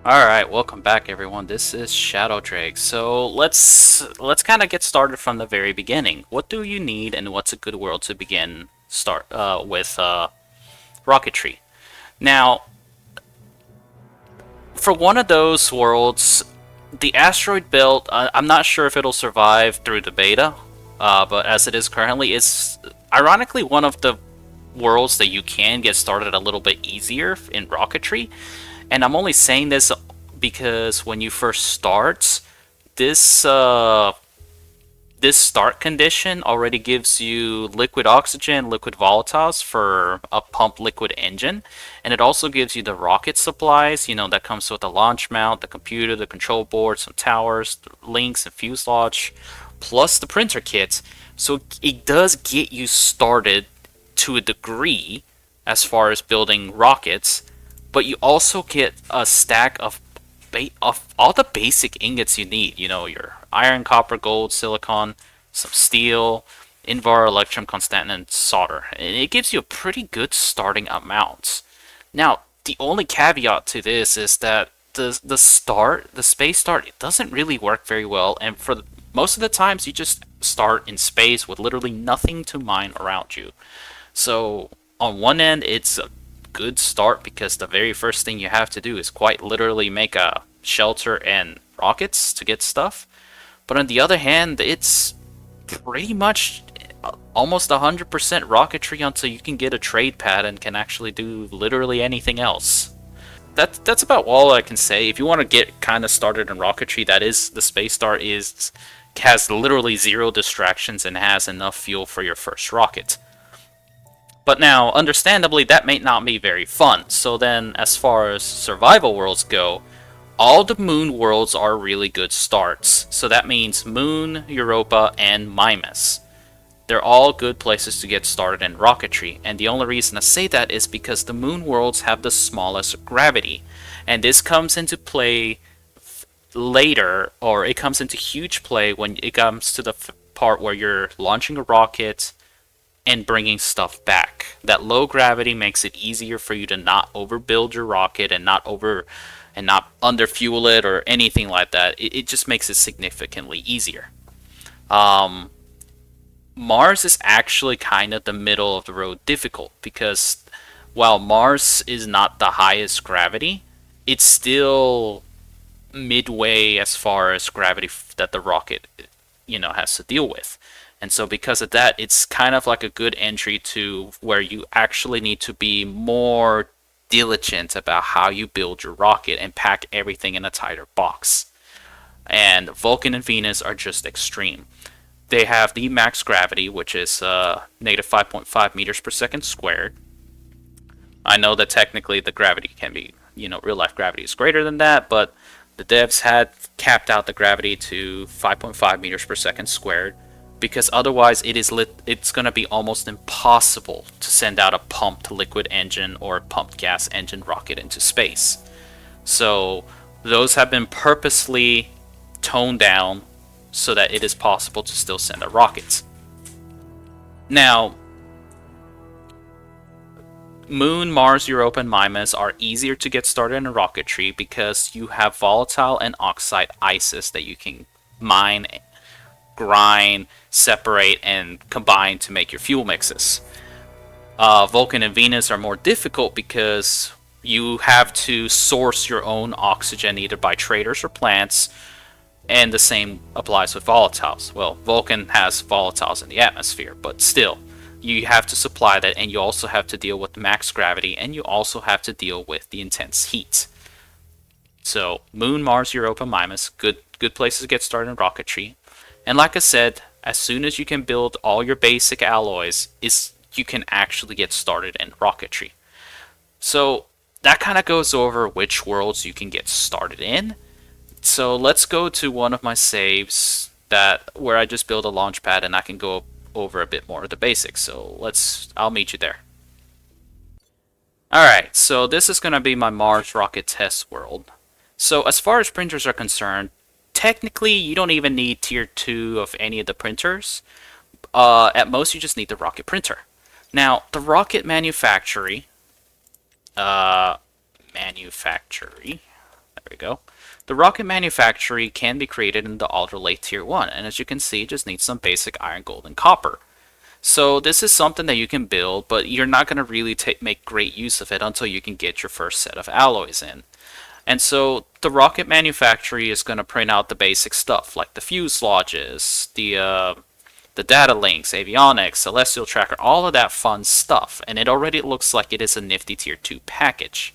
Alright, welcome back everyone. This is Shadow Drake. So let's kind of get started from the very beginning. What do you need and what's a good world to begin start with Rocketry? Now, for one of those worlds, the asteroid belt, I'm not sure if it'll survive through the beta, but as it is currently, it's ironically one of the worlds that you can get started a little bit easier in Rocketry. And I'm only saying this because when you first start, this this start condition already gives you liquid oxygen, liquid volatiles for a pumped liquid engine, and it also gives you the rocket supplies, that comes with the launch mount, the computer, the control board, some towers, links, and fuselage, plus the printer kit. So it does get you started to a degree as far as building rockets, but you also get a stack of all the basic ingots you need. Your iron, copper, gold, silicon, some steel, Invar, electrum, constantan, and solder. And it gives you a pretty good starting amount. Now, the only caveat to this is that the space start, it doesn't really work very well, and for most of the times you just start in space with literally nothing to mine around you. So on one end, it's a good start because the very first thing you have to do is quite literally make a shelter and rockets to get stuff. But on the other hand, it's pretty much almost 100% rocketry until you can get a trade pad and can actually do literally anything else. That's about all I can say. If you want to get kind of started in rocketry, that is the space star is has literally zero distractions and has enough fuel for your first rocket. But now, understandably, that may not be very fun. So then, as far as survival worlds go, all the moon worlds are really good starts. So that means Moon, Europa, and Mimas. They're all good places to get started in rocketry, and the only reason I say that is because the moon worlds have the smallest gravity. And this comes into play later, or it comes into huge play when it comes to the part where you're launching a rocket and bringing stuff back. That low gravity makes it easier for you to not overbuild your rocket and not underfuel it or anything like that. It just makes it significantly easier. Um, Mars is actually kind of the middle of the road difficult because while Mars is not the highest gravity, it's still midway as far as gravity that the rocket has to deal with. And so because of that, it's kind of like a good entry to where you actually need to be more diligent about how you build your rocket and pack everything in a tighter box. And Vulcan and Venus are just extreme. They have the max gravity, which is negative 5.5 meters per second squared. I know that technically the gravity can be, real life gravity is greater than that, but the devs had capped out the gravity to 5.5 meters per second squared because otherwise it's going to be almost impossible to send out a pumped liquid engine or pumped gas engine rocket into space. So those have been purposely toned down so that it is possible to still send a rocket. Now, Moon, Mars, Europa, and Mimas are easier to get started in rocketry because you have volatile and oxide ices that you can mine, grind, separate, and combine to make your fuel mixes. Vulcan and Venus are more difficult because you have to source your own oxygen either by traders or plants, and the same applies with volatiles. Well, Vulcan has volatiles in the atmosphere, but still, you have to supply that, and you also have to deal with max gravity, and you also have to deal with the intense heat. So, Moon, Mars, Europa, Mimas, good places to get started in rocketry. And like I said, as soon as you can build all your basic alloys, you can actually get started in rocketry. So that kind of goes over which worlds you can get started in. So let's go to one of my saves where I just build a launch pad and I can go over a bit more of the basics. So I'll meet you there. Alright, so this is going to be my Mars rocket test world. So as far as printers are concerned, technically you don't even need tier 2 of any of the printers. At most you just need the rocket printer. Now, the rocket manufacturing There we go. The rocket manufacturing can be created in the ultra late tier 1, and as you can see, it just needs some basic iron, gold, and copper. So this is something that you can build, but you're not going to really make great use of it until you can get your first set of alloys in. And so the rocket manufacturing is going to print out the basic stuff like the fuselages, the data links, avionics, celestial tracker, all of that fun stuff. And it already looks like it is a nifty tier 2 package.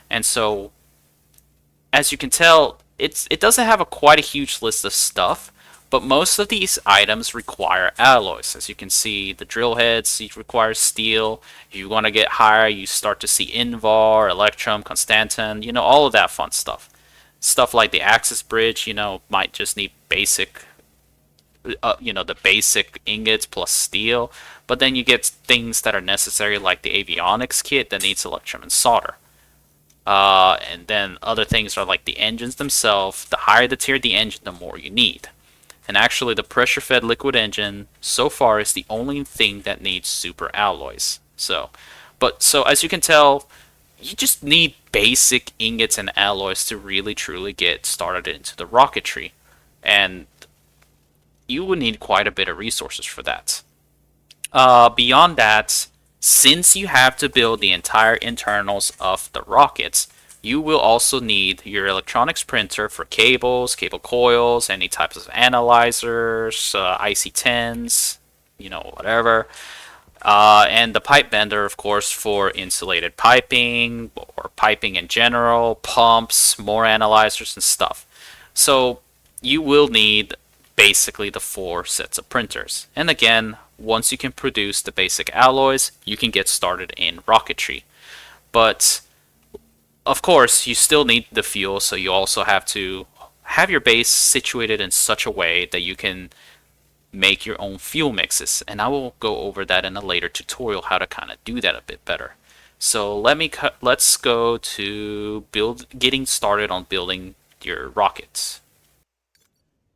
And so as you can tell, it doesn't have quite a huge list of stuff, but most of these items require alloys. As you can see, the drill heads require steel. If you want to get higher, you start to see Invar, Electrum, Constantin, all of that fun stuff. Stuff like the Axis Bridge, might just need basic, the basic ingots plus steel. But then you get things that are necessary like the avionics kit that needs Electrum and solder. And then other things are like the engines themselves. The higher the tier the engine, the more you need. And actually, the pressure-fed liquid engine so far is the only thing that needs super alloys. So as you can tell, you just need basic ingots and alloys to really truly get started into the rocketry, and you would need quite a bit of resources for that. Beyond that, since you have to build the entire internals of the rockets, you will also need your electronics printer for cables, cable coils, any types of analyzers, IC10s, whatever. And the pipe bender, of course, for insulated piping or piping in general, pumps, more analyzers and stuff. So you will need basically the 4 sets of printers. And again, once you can produce the basic alloys, you can get started in rocketry. But of course, you still need the fuel, so you also have to have your base situated in such a way that you can make your own fuel mixes. And I will go over that in a later tutorial, how to kind of do that a bit better. So let's go to getting started on building your rockets.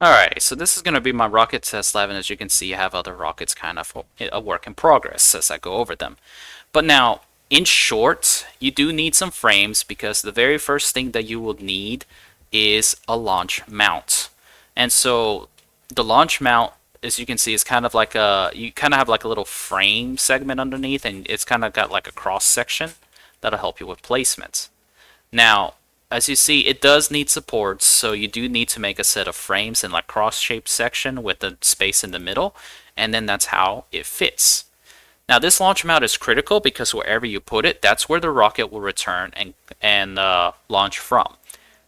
Alright, so this is going to be my rocket test lab, and as you can see, I have other rockets kind of a work in progress as I go over them. But now, in short, you do need some frames because the very first thing that you will need is a launch mount. And so the launch mount, as you can see, is kind of like you kind of have like a little frame segment underneath, and it's kind of got like a cross section that'll help you with placement. Now, as you see, it does need supports, so you do need to make a set of frames in like cross-shaped section with the space in the middle, and then that's how it fits. Now this launch mount is critical because wherever you put it, that's where the rocket will return and launch from.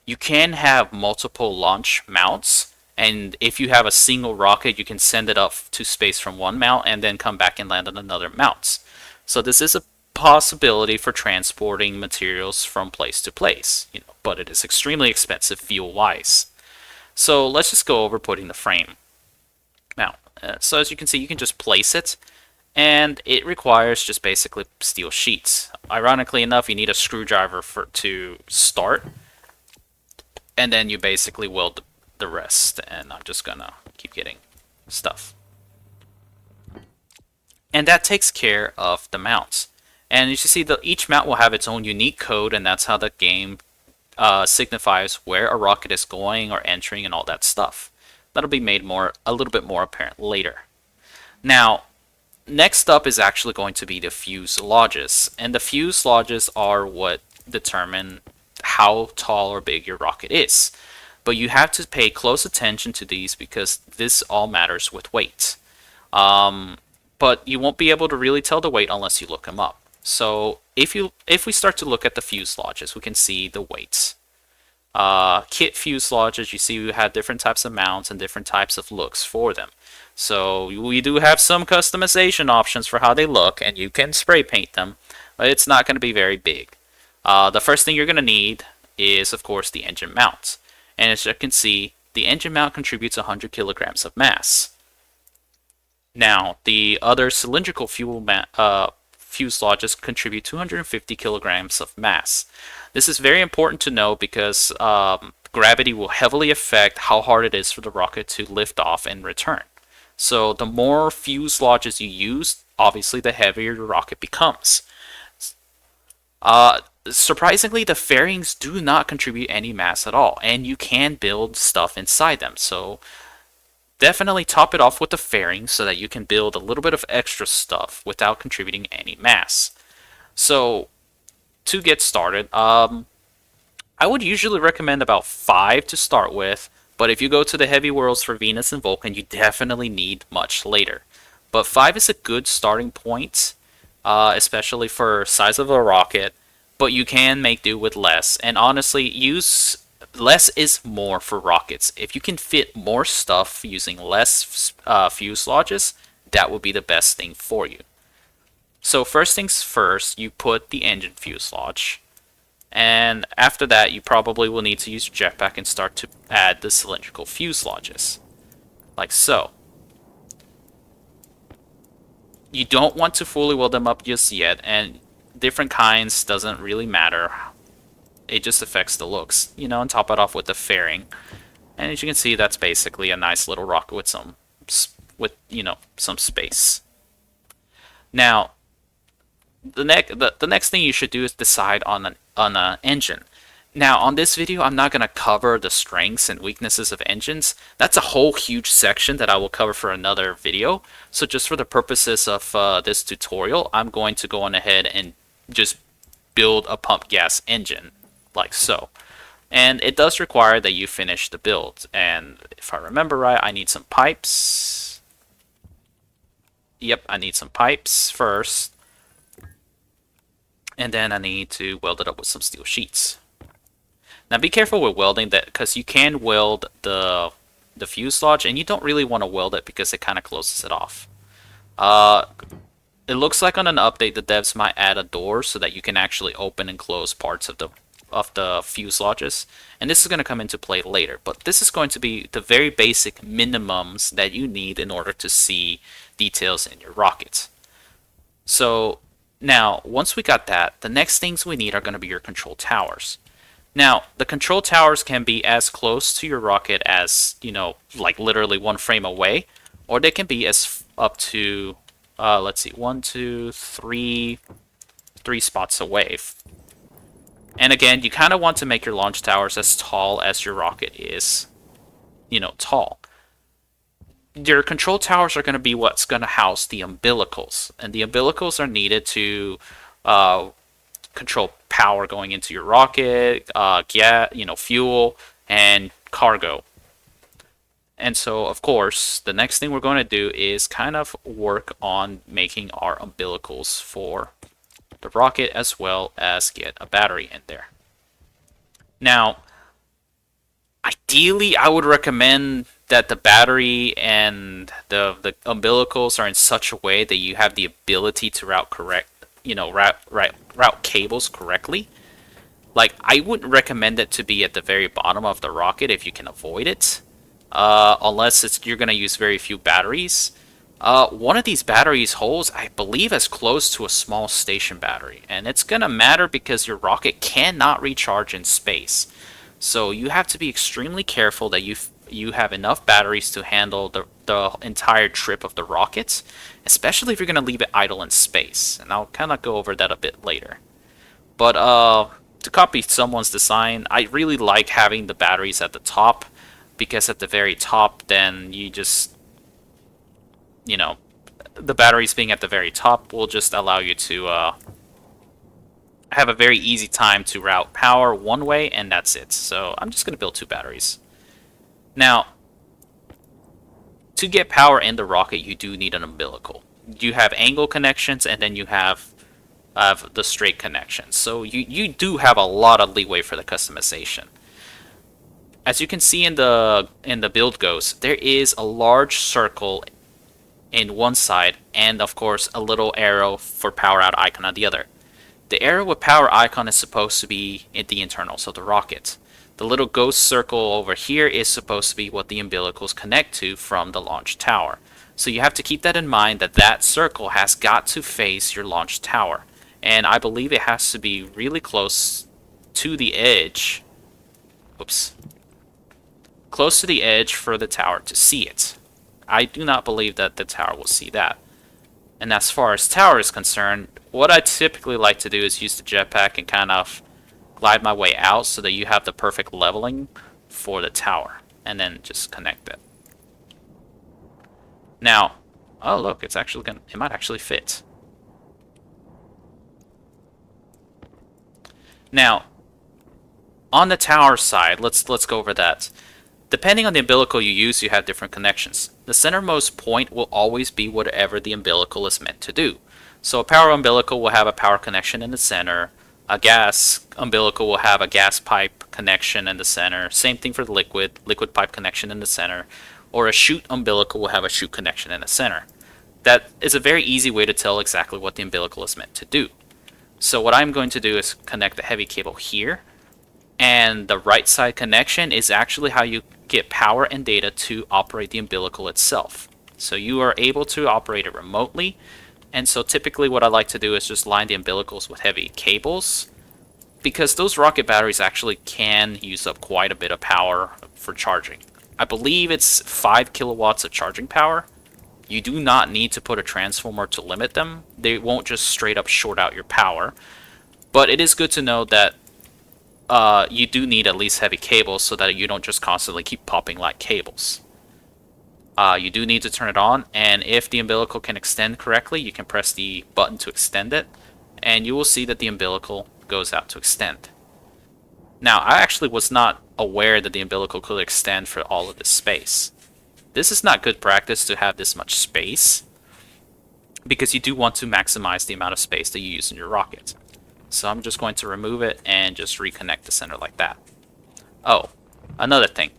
You can have multiple launch mounts, and if you have a single rocket, you can send it up to space from one mount and then come back and land on another mount. So this is a possibility for transporting materials from place to place, but it is extremely expensive fuel-wise. So let's just go over putting the frame mount. So as you can see, you can just place it, and it requires just basically steel sheets. Ironically enough, you need a screwdriver to start, and then you basically weld the rest. And I'm just gonna keep getting stuff. And that takes care of the mounts. And as you see, each mount will have its own unique code, and that's how the game signifies where a rocket is going or entering and all that stuff. That'll be made a little bit more apparent later. Now, next up is actually going to be the fuselages, and the fuselages are what determine how tall or big your rocket is. But you have to pay close attention to these because this all matters with weight. But you won't be able to really tell the weight unless you look them up. So if we start to look at the fuselages, we can see the weights. Kit fuselages, you see we have different types of mounts and different types of looks for them. So we do have some customization options for how they look, and you can spray paint them, but it's not going to be very big. The first thing you're going to need is, of course, the engine mount. And as you can see, the engine mount contributes 100 kilograms of mass. Now, the other cylindrical fuselages contribute 250 kilograms of mass. This is very important to know because gravity will heavily affect how hard it is for the rocket to lift off and return. So the more fuselages you use, obviously the heavier your rocket becomes. surprisingly, the fairings do not contribute any mass at all, and you can build stuff inside them. So definitely top it off with the fairings so that you can build a little bit of extra stuff without contributing any mass. So to get started, I would usually recommend about 5 to start with, but if you go to the heavy worlds for Venus and Vulcan, you definitely need much later. But 5 is a good starting point, especially for size of a rocket, but you can make do with less. And honestly, use less is more for rockets. If you can fit more stuff using less fuselages, that would be the best thing for you. So first things first, you put the engine fuselage. And after that, you probably will need to use your jetpack and start to add the cylindrical fuselages. Like so. You don't want to fully weld them up just yet, and different kinds doesn't really matter. It just affects the looks, you know, and top it off with the fairing. And as you can see, that's basically a nice little rocket with some space. Now, the next thing you should do is decide on an engine. Now, on this video, I'm not going to cover the strengths and weaknesses of engines. That's a whole huge section that I will cover for another video. So just for the purposes of this tutorial, I'm going to go on ahead and just build a pump gas engine, like so. And it does require that you finish the build. And if I remember right, I need some pipes. Yep, I need some pipes first. And then I need to weld it up with some steel sheets. Now be careful with welding that, because you can weld the fuselage, and you don't really want to weld it because it kind of closes it off. It looks like on an update the devs might add a door so that you can actually open and close parts of the fuselages, and this is going to come into play later. But this is going to be the very basic minimums that you need in order to see details in your rockets. So now, once we got that, the next things we need are going to be your control towers. Now, the control towers can be as close to your rocket as, you know, like literally one frame away, or they can be as up to, let's see, 1, 2, 3 spots away. And again, you kind of want to make your launch towers as tall as your rocket is, you know, tall. Your control towers are going to be what's going to house the umbilicals, and the umbilicals are needed to control power going into your rocket, fuel, and cargo. And so, of course, the next thing we're going to do is kind of work on making our umbilicals for the rocket, as well as get a battery in there. Now, ideally, I would recommend that the battery and the umbilicals are in such a way that you have the ability to route cables correctly. Like, I wouldn't recommend it to be at the very bottom of the rocket if you can avoid it, unless you're going to use very few batteries. One of these batteries holds, I believe, as close to a small station battery, and it's going to matter because your rocket cannot recharge in space. So you have to be extremely careful that you have enough batteries to handle the entire trip of the rockets, especially if you're going to leave it idle in space. And I'll kind of go over that a bit later. But to copy someone's design, I really like having the batteries at the top, because at the very top, then you just, you know, the batteries being at the very top will just allow you to have a very easy time to route power one way, and that's it. So I'm just going to build 2 batteries. Now, to get power in the rocket, you do need an umbilical. You have angle connections, and then you have the straight connections. So you do have a lot of leeway for the customization. As you can see in the build ghost, there is a large circle in one side, and of course a little arrow for power out icon on the other. The arrow with power icon is supposed to be in the internals of the rocket. The little ghost circle over here is supposed to be what the umbilicals connect to from the launch tower. So you have to keep that in mind, that that circle has got to face your launch tower. And I believe it has to be really close to the edge. Oops. Close to the edge for the tower to see it. I do not believe that the tower will see that. And as far as tower is concerned, what I typically like to do is use the jetpack and kind of glide my way out so that you have the perfect leveling for the tower, and then just connect it. Now, oh look, it's actually gonna, it might actually fit. Now, on the tower side, let's go over that. Depending on the umbilical you use, you have different connections. The centermost point will always be whatever the umbilical is meant to do. So a power umbilical will have a power connection in the center. A gas umbilical will have a gas pipe connection in the center. Same thing for the liquid pipe connection in the center. Or a chute umbilical will have a chute connection in the center. That is a very easy way to tell exactly what the umbilical is meant to do. So what I'm going to do is connect the heavy cable here, and the right side connection is actually how you get power and data to operate the umbilical itself. So you are able to operate it remotely, and so typically what I like to do is just line the umbilicals with heavy cables, because those rocket batteries actually can use up quite a bit of power for charging. I believe it's 5 kilowatts of charging power. You do not need to put a transformer to limit them. They won't just straight up short out your power. But it is good to know that you do need at least heavy cables so that you don't just constantly keep popping like cables. You do need to turn it on, and if the umbilical can extend correctly, you can press the button to extend it, and you will see that the umbilical goes out to extend. Now, I actually was not aware that the umbilical could extend for all of this space. This is not good practice to have this much space, because you do want to maximize the amount of space that you use in your rocket. So I'm just going to remove it and just reconnect the center like that. Oh, another thing.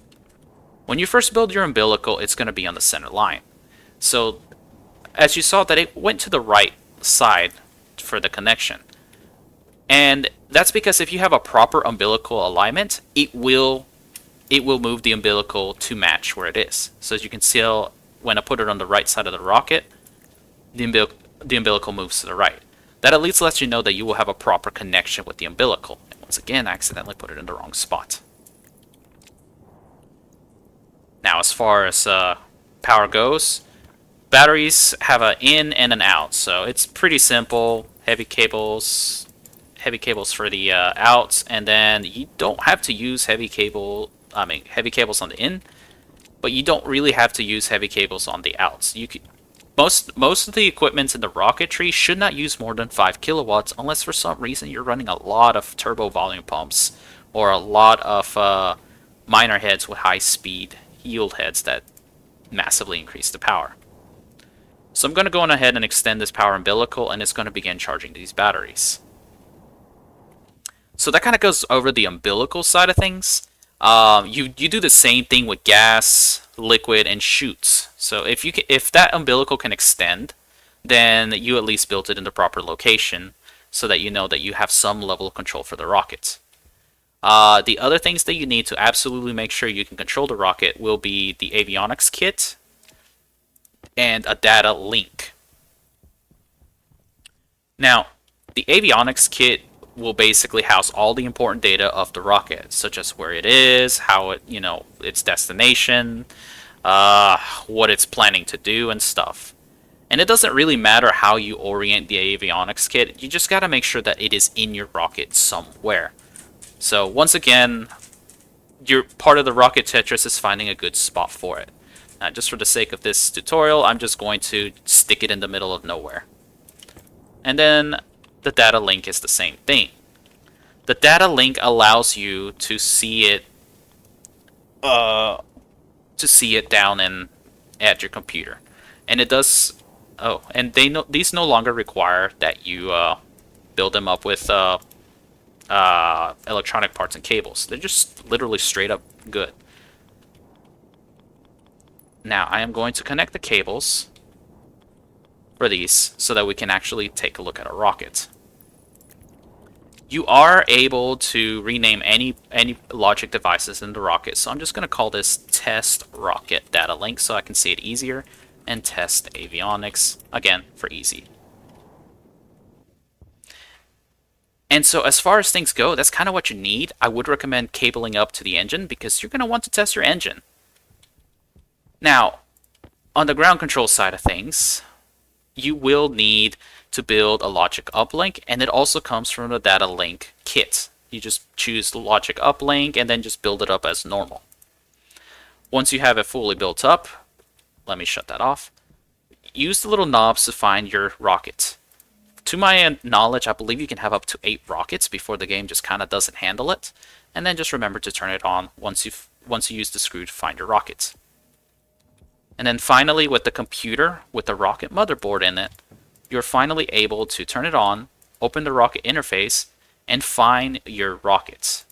When you first build your umbilical, it's going to be on the center line. So as you saw that it went to the right side for the connection. And that's because if you have a proper umbilical alignment, it will move the umbilical to match where it is. So as you can see, when I put it on the right side of the rocket, the umbilical moves to the right. That at least lets you know that you will have a proper connection with the umbilical. And once again, I accidentally put it in the wrong spot. Now, as far as power goes, batteries have an in and an out, so it's pretty simple. Heavy cables for the outs, and then you don't have to use heavy cables on the in, but you don't really have to use heavy cables on the outs. You could, most of the equipment in the Rocketry should not use more than 5 kilowatts unless for some reason you're running a lot of turbo volume pumps or a lot of miner heads with high speed yield heads that massively increase the power. So I'm going to go on ahead and extend this power umbilical, and it's going to begin charging these batteries. So that kind of goes over the umbilical side of things. You do the same thing with gas, liquid, and chutes. So if that umbilical can extend, then you at least built it in the proper location so that you know that you have some level of control for the rockets. The other things that you need to absolutely make sure you can control the rocket will be the avionics kit and a data link. Now, the avionics kit will basically house all the important data of the rocket, such as where it is, how it, its destination, what it's planning to do and stuff. And it doesn't really matter how you orient the avionics kit, you just gotta make sure that it is in your rocket somewhere. So once again, your part of the rocket Tetris is finding a good spot for it. Now, just for the sake of this tutorial, I'm just going to stick it in the middle of nowhere. And then the data link is the same thing. The data link allows you to see it down at your computer, and it does. Oh, and these no longer require that you build them up with electronic parts and cables. They're just literally straight up good. Now I am going to connect the cables for these so that we can actually take a look at our rocket. You are able to rename any logic devices in the rocket, so I'm just going to call this test rocket data link so I can see it easier, and test avionics, again, for easy. And so as far as things go, that's kind of what you need. I would recommend cabling up to the engine because you're going to want to test your engine. Now, on the ground control side of things, you will need to build a logic uplink, and it also comes from the data link kit. You just choose the logic uplink and then just build it up as normal. Once you have it fully built up, let me shut that off. Use the little knobs to find your rockets. To my knowledge, I believe you can have up to 8 rockets before the game just kind of doesn't handle it. And then just remember to turn it on once you use the screw to find your rockets. And then finally, with the computer with the rocket motherboard in it, you're finally able to turn it on, open the rocket interface, and find your rockets.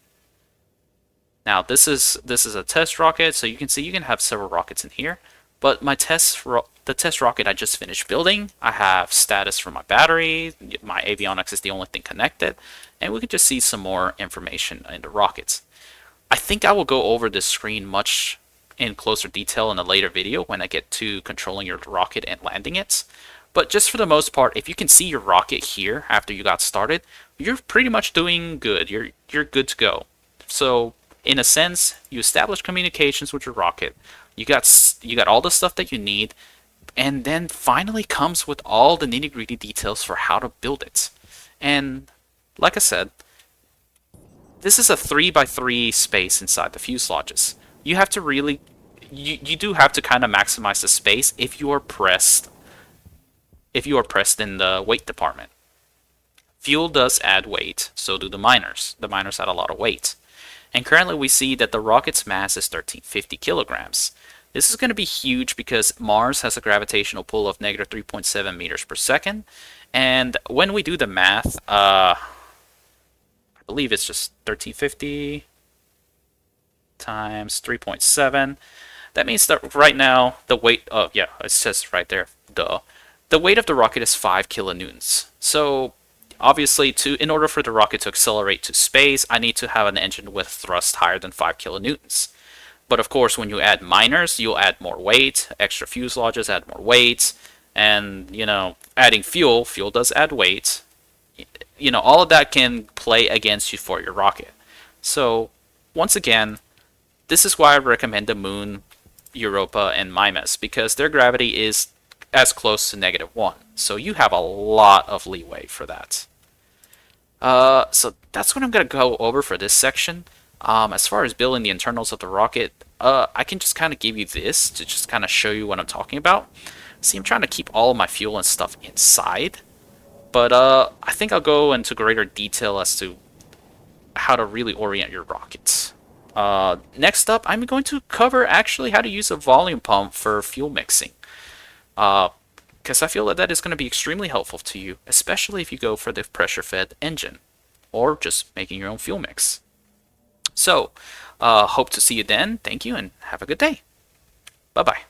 Now this is a test rocket, so you can see you can have several rockets in here. But the test rocket I just finished building, I have status for my battery, my avionics is the only thing connected, and we can just see some more information in the rockets. I think I will go over this screen much in closer detail in a later video when I get to controlling your rocket and landing it. But just for the most part, if you can see your rocket here after you got started, you're pretty much doing good. You're good to go. So in a sense, you establish communications with your rocket. You got all the stuff that you need, and then finally comes with all the nitty-gritty details for how to build it. And like I said, this is a 3x3 space inside the fuselages. You have to really, you do have to kind of maximize the space if you are pressed in the weight department. Fuel does add weight, so do the miners. The miners add a lot of weight. And currently we see that the rocket's mass is 1350 kilograms. This is going to be huge because Mars has a gravitational pull of negative 3.7 meters per second. And when we do the math, I believe it's just 1350 times 3.7. That means that right now the weight, oh yeah, it says right there, duh. The weight of the rocket is 5 kilonewtons. So obviously, in order for the rocket to accelerate to space, I need to have an engine with thrust higher than 5 kilonewtons. But of course, when you add miners, you'll add more weight. Extra fuselages add more weight. And, adding fuel does add weight. All of that can play against you for your rocket. So, once again, this is why I recommend the Moon, Europa, and Mimas, because their gravity is as close to -1. So you have a lot of leeway for that. So that's what I'm going to go over for this section. As far as building the internals of the rocket, I can just kind of give you this to just kind of show you what I'm talking about. See, I'm trying to keep all of my fuel and stuff inside, but I think I'll go into greater detail as to how to really orient your rockets. Next up, I'm going to cover actually how to use a volume pump for fuel mixing. Because I feel that is going to be extremely helpful to you, especially if you go for the pressure-fed engine, or just making your own fuel mix. So, hope to see you then. Thank you, and have a good day. Bye-bye.